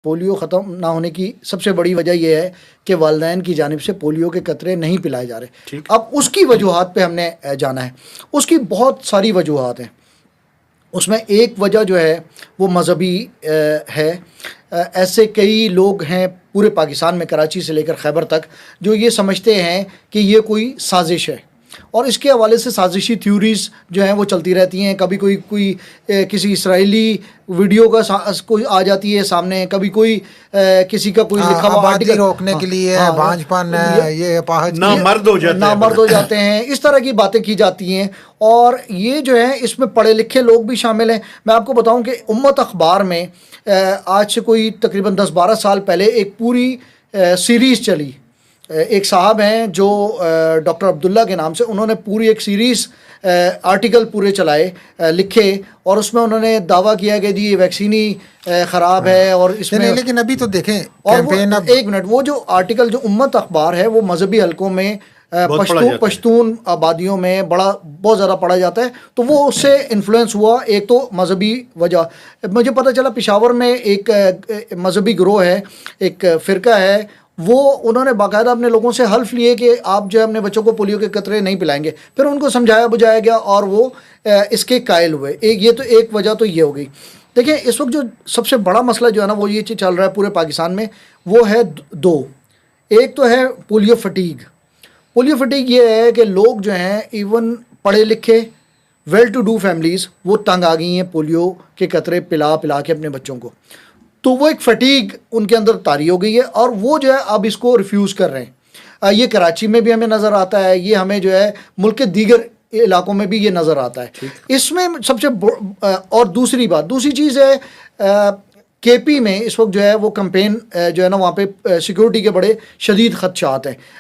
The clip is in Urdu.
پولیو ختم نہ ہونے کی سب سے بڑی وجہ یہ ہے کہ والدین کی جانب سے پولیو کے قطرے نہیں پلائے جا رہے. اب اس کی وجوہات پہ ہم نے جانا ہے. اس کی بہت ساری وجوہات ہیں. اس میں ایک وجہ جو ہے وہ مذہبی ہے. ایسے کئی لوگ ہیں پورے پاکستان میں، کراچی سے لے کر خیبر تک، جو یہ سمجھتے ہیں کہ یہ کوئی سازش ہے، اور اس کے حوالے سے سازشی تھیوریز جو ہیں وہ چلتی رہتی ہیں. کبھی کوئی کسی اسرائیلی ویڈیو کا کوئی آ جاتی ہے سامنے، کبھی کوئی کسی کا کوئی لکھا ہوا آبادی روکنے کے لیے بانجھ پن یہ اپاہج نامرد ہو جاتے ہیں، اس طرح کی باتیں کی جاتی ہیں. اور یہ جو ہے اس میں پڑھے لکھے لوگ بھی شامل ہیں. میں آپ کو بتاؤں کہ امت اخبار میں آج سے کوئی تقریباً 10-12 سال پہلے ایک پوری سیریز چلی. ایک صاحب ہیں جو ڈاکٹر عبداللہ کے نام سے، انہوں نے پوری ایک سیریز آرٹیکل پورے چلائے، لکھے، اور اس میں انہوں نے دعویٰ کیا کہ جی ویکسین ہی خراب ہے. اور اس میں لیکن ابھی تو دیکھیں کیمپین، ایک منٹ، وہ جو آرٹیکل جو امت اخبار ہے وہ مذہبی حلقوں میں پشتون آبادیوں میں بہت زیادہ پڑھا جاتا ہے. تو وہ اس سے انفلوئنس ہوا. ایک تو مذہبی وجہ، مجھے پتہ چلا پشاور میں ایک مذہبی گروہ ہے، ایک فرقہ ہے، وہ انہوں نے باقاعدہ اپنے لوگوں سے حلف لیے کہ آپ جو ہے اپنے بچوں کو پولیو کے قطرے نہیں پلائیں گے. پھر ان کو سمجھایا بجھایا گیا اور وہ اس کے قائل ہوئے. یہ تو ایک وجہ تو یہ ہو گئی. دیکھیں اس وقت جو سب سے بڑا مسئلہ جو ہے نا وہ یہ چل رہا ہے پورے پاکستان میں، وہ ہے دو. ایک تو ہے پولیو فٹیگ. پولیو فٹیگ یہ ہے کہ لوگ جو ہیں ایون پڑھے لکھے ویل ٹو ڈو فیملیز وہ تنگ آ گئی ہیں پولیو کے قطرے پلا کے اپنے بچوں کو. تو وہ ایک فٹیگ ان کے اندر طاری ہو گئی ہے، اور وہ جو ہے اب اس کو ریفیوز کر رہے ہیں. یہ کراچی میں بھی ہمیں نظر آتا ہے، یہ ہمیں جو ہے ملک کے دیگر علاقوں میں بھی یہ نظر آتا ہے. اس میں سب سے اور دوسری چیز ہے کے پی میں اس وقت جو ہے وہ کمپین جو ہے نا وہاں پہ سیکورٹی کے بڑے شدید خدشات ہیں.